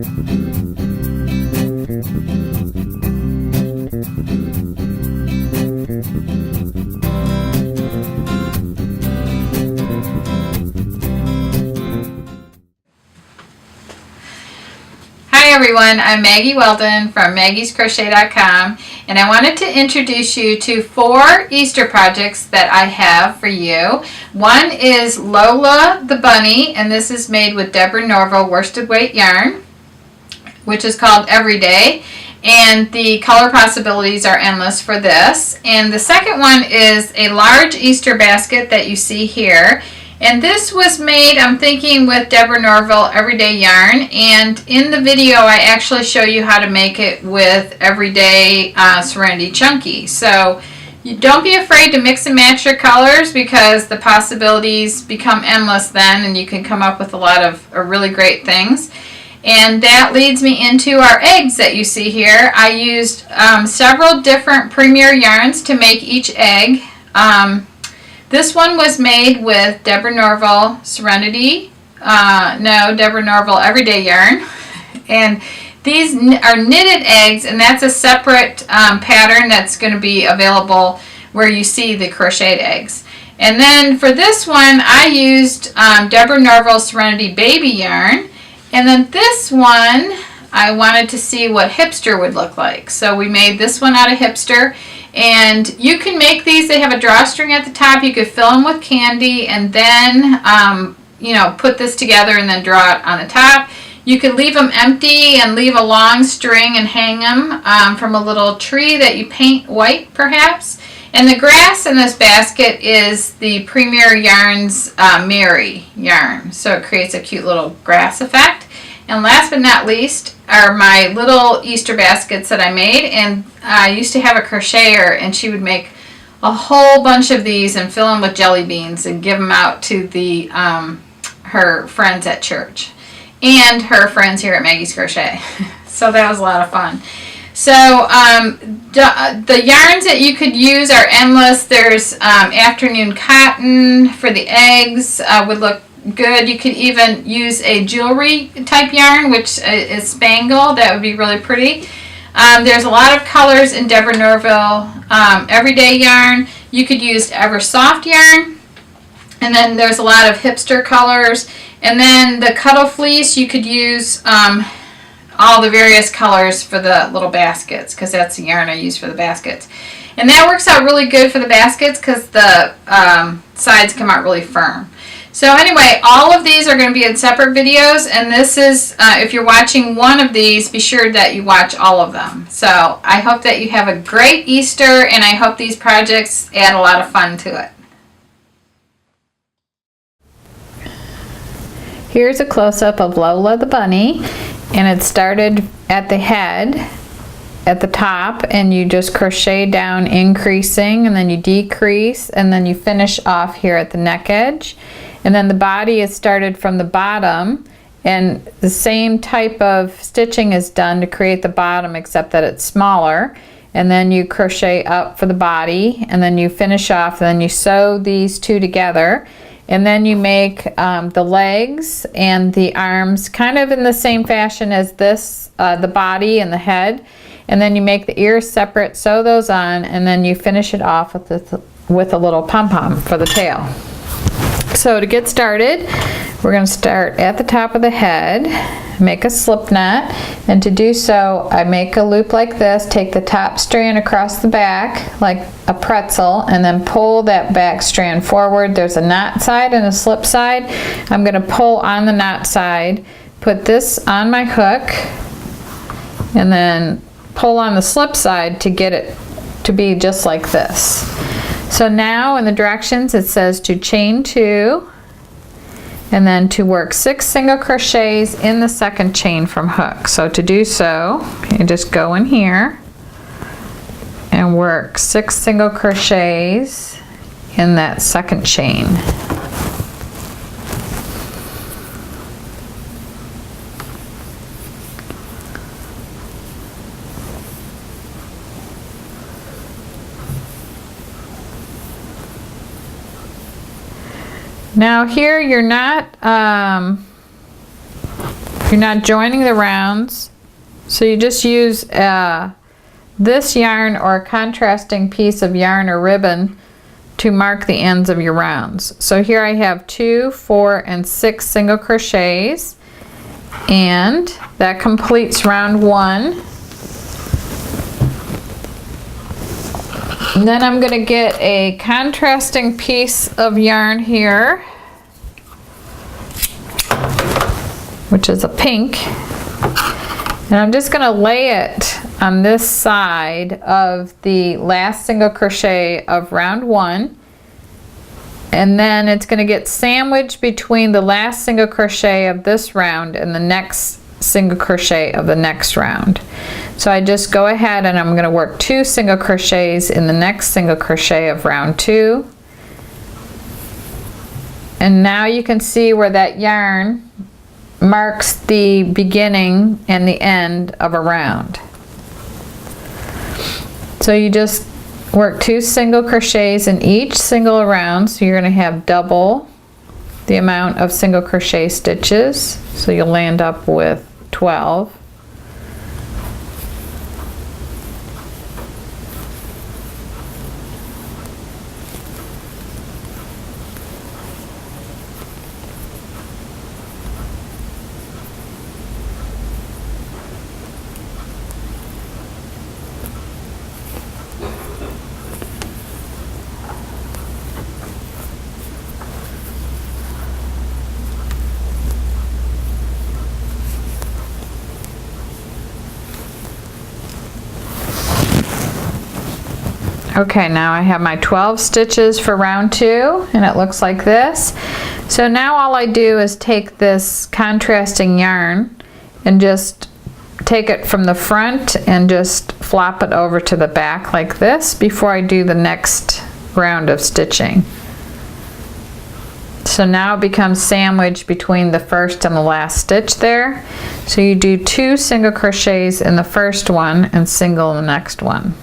Hi everyone, I'm Maggie Weldon from maggiescrochet.com, and I wanted to introduce you to 4 Easter projects that I have for you. One is Lola the Bunny, and this is made with Deborah Norville worsted weight yarn, which is called Everyday, and the color possibilities are endless for this. And the second one is a large Easter basket that you see here. And this was made, I'm thinking, with Deborah Norville Everyday Yarn, and in the video I actually show you how to make it with Everyday Serenity Chunky. So you don't be afraid to mix and match your colors, because the possibilities become endless then, and you can come up with a lot of really great things. And that leads me into our eggs that you see here. I used several different premier yarns to make each egg. This one was made with Deborah Norville Deborah Norville Everyday Yarn. And these are knitted eggs, and that's a separate pattern that's going to be available where you see the crocheted eggs. And then for this one, I used Deborah Norville Serenity Baby Yarn. And then this one, I wanted to see what hipster would look like. So we made this one out of hipster. And you can make these, they have a drawstring at the top. You could fill them with candy and then, put this together and then draw it on the top. You could leave them empty and leave a long string and hang them from a little tree that you paint white, perhaps. And the grass in this basket is the Premier Yarns Mary yarn. So it creates a cute little grass effect. And last but not least are my little Easter baskets that I made. And I used to have a crocheter, and she would make a whole bunch of these and fill them with jelly beans and give them out to the her friends at church and her friends here at Maggie's Crochet. So that was a lot of fun. So the yarns that you could use are endless. There's afternoon cotton for the eggs, would look good. You could even use a jewelry type yarn, which is spangle. That would be really pretty. There's a lot of colors in Deborah Norville Everyday Yarn. You could use Eversoft yarn, and then there's a lot of hipster colors. And then the Cuddle Fleece, you could use all the various colors for the little baskets, because that's the yarn I use for the baskets. And that works out really good for the baskets because the sides come out really firm. So anyway, all of these are going to be in separate videos, and this is, if you're watching one of these, be sure that you watch all of them. So I hope that you have a great Easter, and I hope these projects add a lot of fun to it. Here's a close-up of Lola the Bunny, and it started at the head at the top, and you just crochet down, increasing, and then you decrease, and then you finish off here at the neck edge. And then the body is started from the bottom, and the same type of stitching is done to create the bottom, except that it's smaller. And then you crochet up for the body, and then you finish off, and then you sew these two together. And then you make the legs and the arms kind of in the same fashion as this, the body and the head. And then you make the ears separate, sew those on, and then you finish it off with a little pom-pom for the tail. So to get started, we're going to start at the top of the head, make a slip knot, and to do so I make a loop like this, take the top strand across the back like a pretzel, and then pull that back strand forward. There's a knot side and a slip side. I'm going to pull on the knot side, put this on my hook, and then pull on the slip side to get it to be just like this. So now in the directions it says to chain 2, and then to work 6 single crochets in the second chain from hook. So to do so, you just go in here and work 6 single crochets in that second chain. Now here you're not You're not joining the rounds, so you just use this yarn or a contrasting piece of yarn or ribbon to mark the ends of your rounds. So here I have 2, 4, and 6 single crochets, and that completes round 1. And then I'm going to get a contrasting piece of yarn here, which is a pink, and I'm just going to lay it on this side of the last single crochet of round 1, and then it's going to get sandwiched between the last single crochet of this round and the next single crochet of the next round. So I just go ahead and I'm going to work 2 single crochets in the next single crochet of round 2, and now you can see where that yarn marks the beginning and the end of a round. So you just work 2 single crochets in each single round, so you're going to have double the amount of single crochet stitches, so you'll land up with 12. Okay, now I have my 12 stitches for round 2, and it looks like this. So now all I do is take this contrasting yarn and just take it from the front and just flop it over to the back like this before I do the next round of stitching. So now it becomes sandwiched between the first and the last stitch there. So you do 2 single crochets in the first one and single in the next one.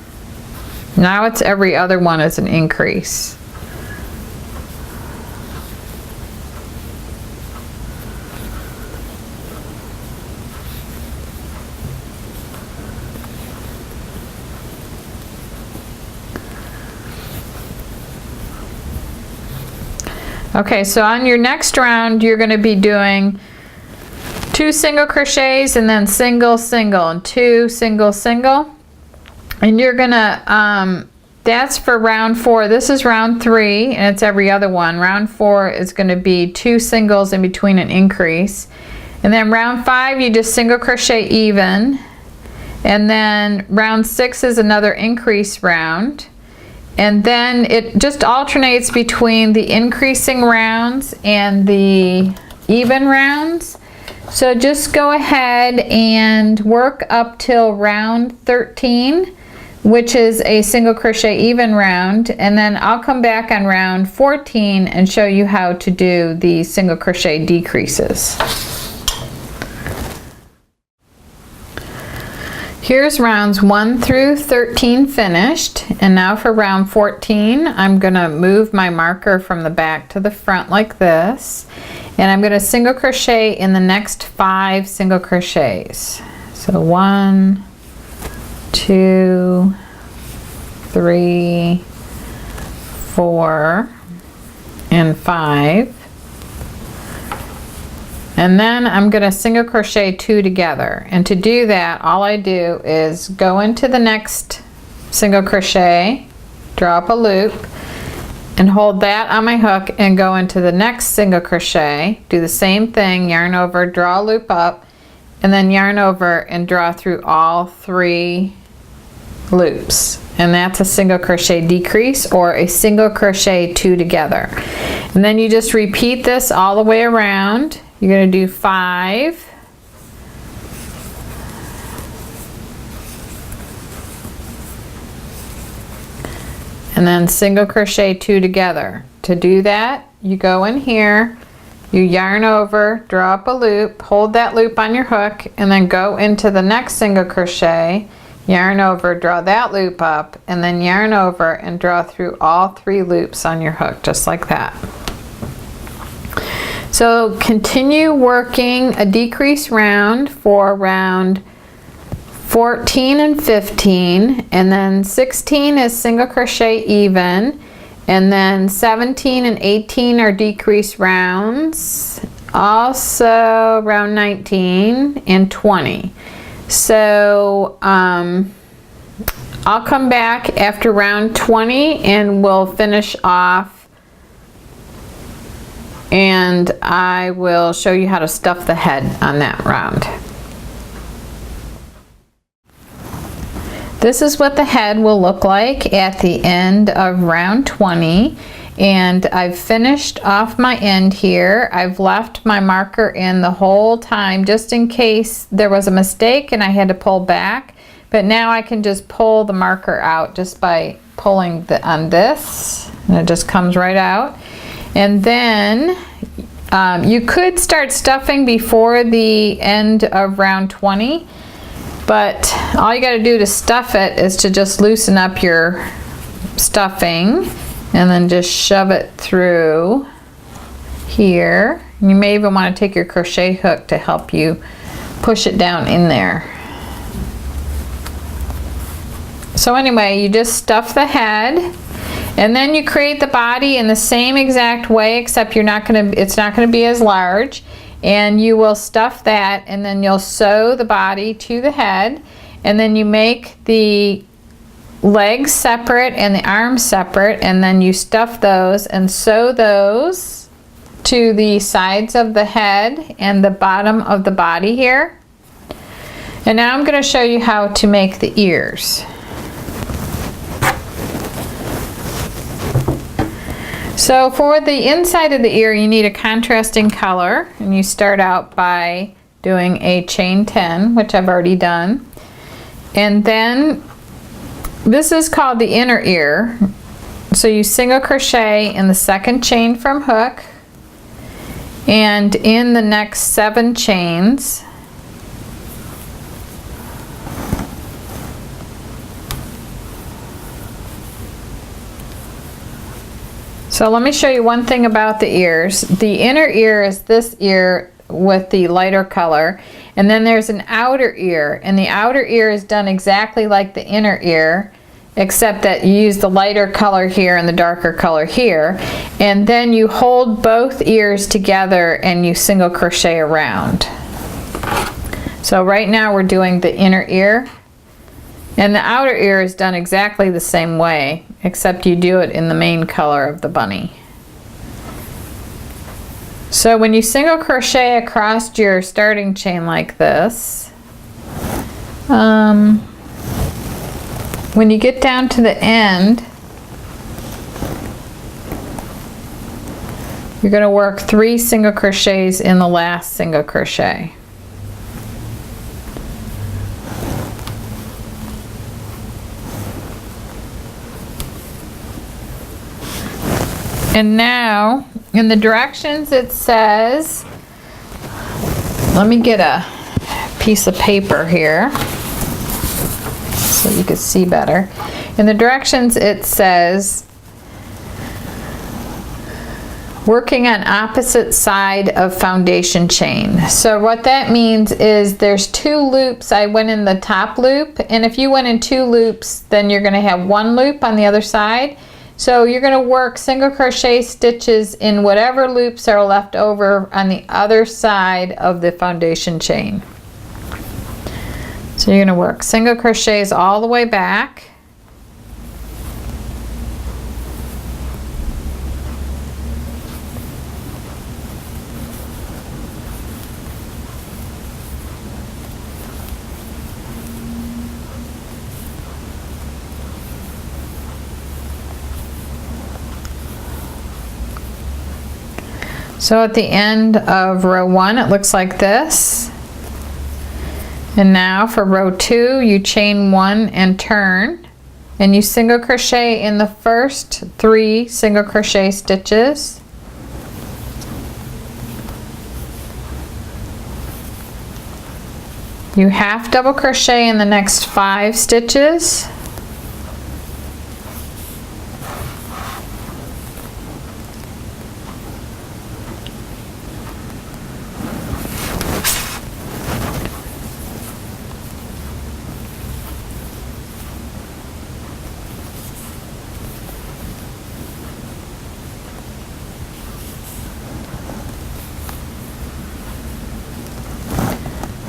Now it's every other one as an increase. Okay, so on your next round you're going to be doing 2 single crochets and then single, single, and 2 single, single. And you're gonna, that's for round 4. This is round 3, and it's every other one. Round 4 is gonna be 2 singles in between an increase. And then round 5, you just single crochet even. And then round 6 is another increase round. And then it just alternates between the increasing rounds and the even rounds. So just go ahead and work up till round 13, which is a single crochet even round, and then I'll come back on round 14 and show you how to do the single crochet decreases. Here's rounds 1 through 13 finished, and now for round 14 I'm going to move my marker from the back to the front like this, and I'm going to single crochet in the next 5 single crochets. So 1, 2, 3, 4, and 5. And then I'm going to single crochet 2 together. And to do that, all I do is go into the next single crochet, draw up a loop, and hold that on my hook and go into the next single crochet. Do the same thing, yarn over, draw a loop up, and then yarn over and draw through all 3 loops. And that's a single crochet decrease or a single crochet 2 together. And then you just repeat this all the way around. You're going to do 5, and then single crochet 2 together. To do that, you go in here, you yarn over, draw up a loop, hold that loop on your hook, and then go into the next single crochet, yarn over, draw that loop up, and then yarn over and draw through all 3 loops on your hook, just like that. So continue working a decrease round for round 14 and 15, and then 16 is single crochet even, and then 17 and 18 are decrease rounds, also round 19 and 20. So I'll come back after round 20 and we'll finish off, and I will show you how to stuff the head on that round. This is what the head will look like at the end of round 20, and I've finished off my end here. I've left my marker in the whole time just in case there was a mistake and I had to pull back, but now I can just pull the marker out just by pulling on this, and it just comes right out. And then you could start stuffing before the end of round 20, but all you got to do to stuff it is to just loosen up your stuffing and then just shove it through here. You may even want to take your crochet hook to help you push it down in there. So anyway, you just stuff the head, and then you create the body in the same exact way, except it's not going to be as large. And you will stuff that, and then you'll sew the body to the head, and then you make the legs separate and the arms separate, and then you stuff those and sew those to the sides of the head and the bottom of the body here. And now I'm going to show you how to make the ears. So for the inside of the ear, you need a contrasting color, and you start out by doing a chain 10, which I've already done. And then this is called the inner ear. So you single crochet in the second chain from hook, and in the next 7 chains, so let me show you one thing about the ears. The inner ear is this ear with the lighter color, and then there's an outer ear, and the outer ear is done exactly like the inner ear, except that you use the lighter color here and the darker color here, and then you hold both ears together and you single crochet around. So right now we're doing the inner ear, and the outer ear is done exactly the same way, except you do it in the main color of the bunny. So when you single crochet across your starting chain like this, when you get down to the end, you're going to work 3 single crochets in the last single crochet. And now in the directions it says, let me get a piece of paper here so you can see better. In the directions it says working on opposite side of foundation chain. So what that means is there's 2 loops. I went in the top loop, and if you went in 2 loops, then you're going to have 1 loop on the other side. So you're going to work single crochet stitches in whatever loops are left over on the other side of the foundation chain. So you're going to work single crochets all the way back. So at the end of row 1 it looks like this. And now for row 2 you chain 1 and turn, and you single crochet in the first 3 single crochet stitches. You half double crochet in the next 5 stitches.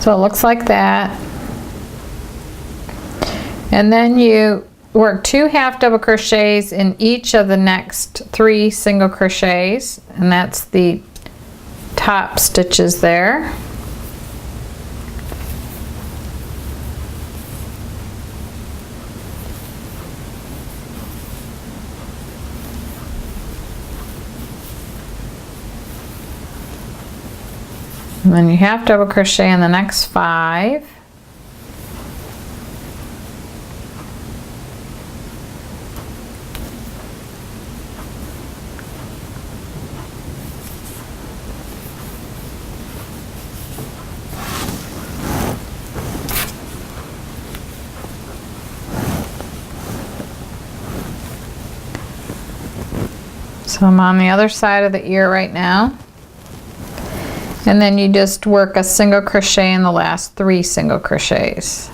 So it looks like that. And then you work 2 half double crochets in each of the next 3 single crochets, and that's the top stitches there. And then you half double crochet in the next 5. So I'm on the other side of the ear right now. And then you just work a single crochet in the last 3 single crochets.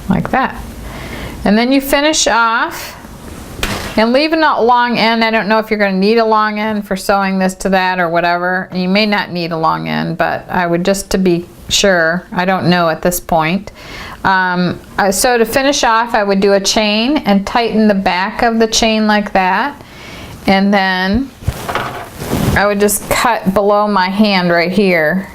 Like that. And then you finish off and leave a long end. I don't know if you're going to need a long end for sewing this to that or whatever. You may not need a long end, but I would, just to be sure, I don't know at this point. So to finish off, I would do a chain and tighten the back of the chain like that. And then I would just cut below my hand right here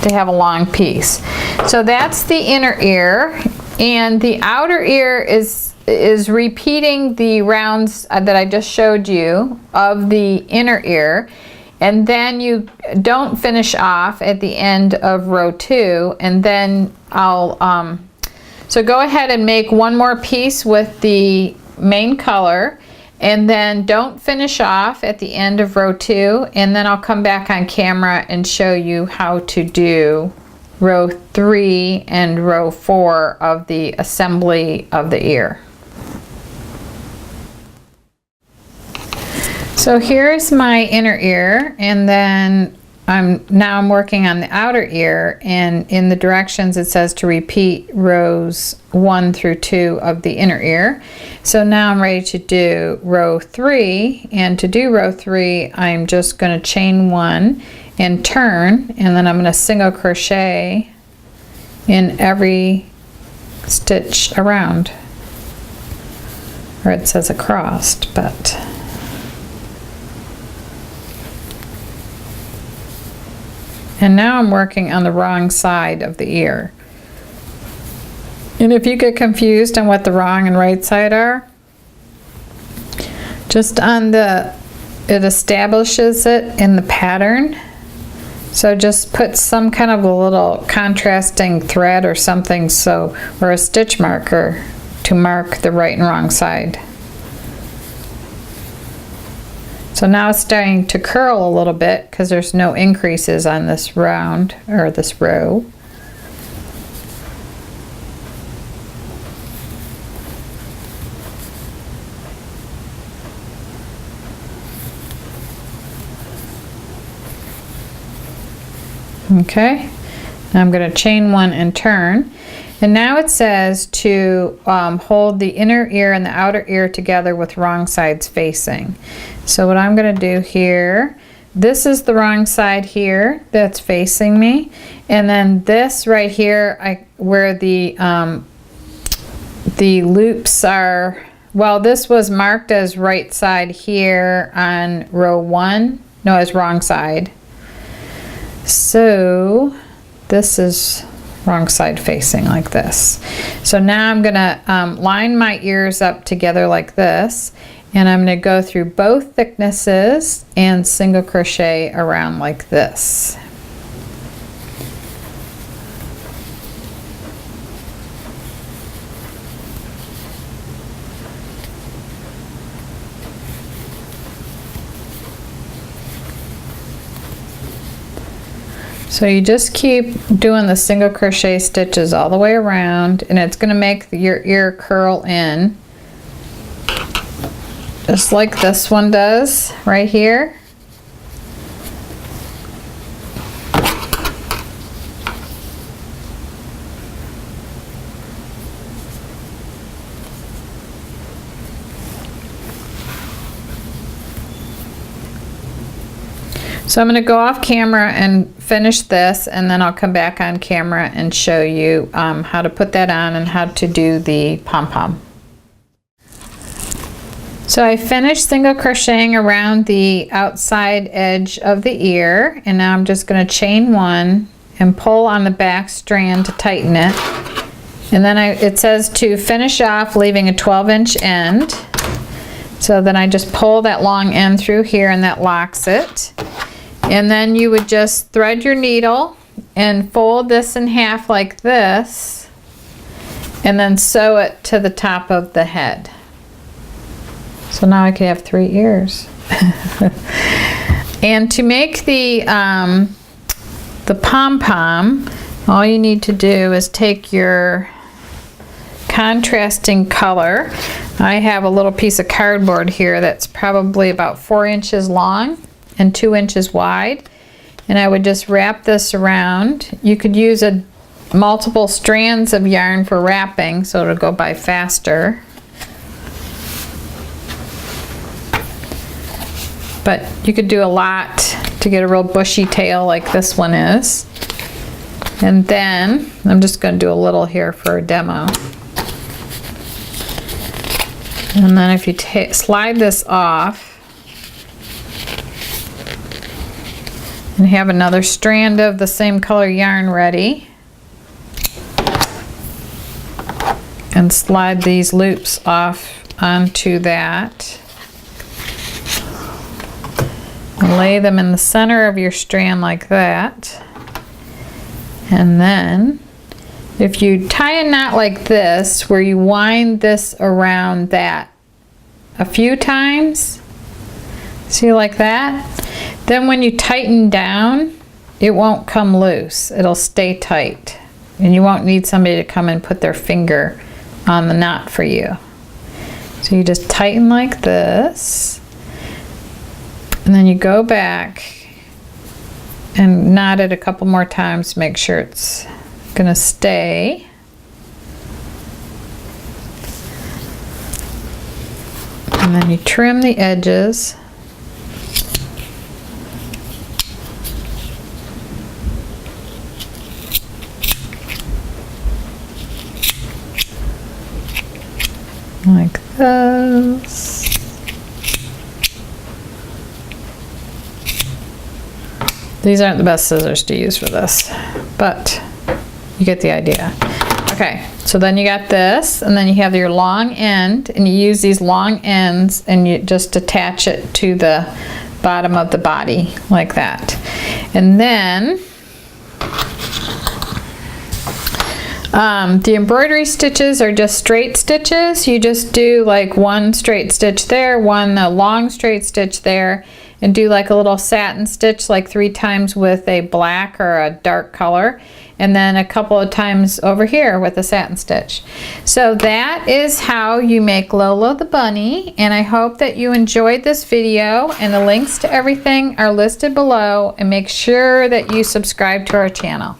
to have a long piece. So that's the inner ear, and the outer ear is repeating the rounds that I just showed you of the inner ear. And then you don't finish off at the end of row 2, and then I'll so go ahead and make one more piece with the main color, and then don't finish off at the end of row 2, and then I'll come back on camera and show you how to do row 3 and row 4 of the assembly of the ear. So here's my inner ear, and then I'm working on the outer ear, and in the directions it says to repeat rows 1 through 2 of the inner ear. So now I'm ready to do row 3, and to do row 3 I'm just going to chain 1 and turn, and then I'm going to single crochet in every stitch around, or it says across, but and now I'm working on the wrong side of the ear. And if you get confused on what the wrong and right side are, just on it establishes it in the pattern. So just put some kind of a little contrasting thread or something, or a stitch marker to mark the right and wrong side. So now it's starting to curl a little bit because there's no increases on this round or this row. Okay, now I'm going to chain 1 and turn. And now it says to hold the inner ear and the outer ear together with wrong sides facing. So what I'm going to do here, this is the wrong side here that's facing me, and then this right here, where the loops are, well, this was marked as right side here on row 1, no, as wrong side. So this is wrong side facing like this. So now I'm gonna line my ears up together like this, and I'm going to go through both thicknesses and single crochet around like this. So you just keep doing the single crochet stitches all the way around, and it's going to make your ear curl in just like this one does right here. So I'm going to go off camera and finish this, and then I'll come back on camera and show you how to put that on and how to do the pom-pom. So I finished single crocheting around the outside edge of the ear, and now I'm just going to chain one and pull on the back strand to tighten it. And then it says to finish off leaving a 12-inch end. So then I just pull that long end through here and that locks it. And then you would just thread your needle and fold this in half like this, and then sew it to the top of the head. So now I could have 3 ears. And to make the pom-pom, all you need to do is take your contrasting color. I have a little piece of cardboard here that's probably about 4 inches long and 2 inches wide, and I would just wrap this around. You could use multiple strands of yarn for wrapping, so it'll go by faster. But you could do a lot to get a real bushy tail like this one is. And then I'm just going to do a little here for a demo. And then if you slide this off and have another strand of the same color yarn ready, and slide these loops off onto that, and lay them in the center of your strand like that. And then if you tie a knot like this, where you wind this around that a few times, see, like that, then when you tighten down, it won't come loose. It'll stay tight, and you won't need somebody to come and put their finger on the knot for you. So you just tighten like this, and then you go back and knot it a couple more times to make sure it's gonna stay. And then you trim the edges. Like this. These aren't the best scissors to use for this, but you get the idea. Okay, so then you got this, and then you have your long end, and you use these long ends and you just attach it to the bottom of the body like that. And then the embroidery stitches are just straight stitches. You just do like one straight stitch there, one long straight stitch there, and do like a little satin stitch like 3 times with a black or a dark color, and then a couple of times over here with a satin stitch. So that is how you make Lola the bunny, and I hope that you enjoyed this video, and the links to everything are listed below, and make sure that you subscribe to our channel.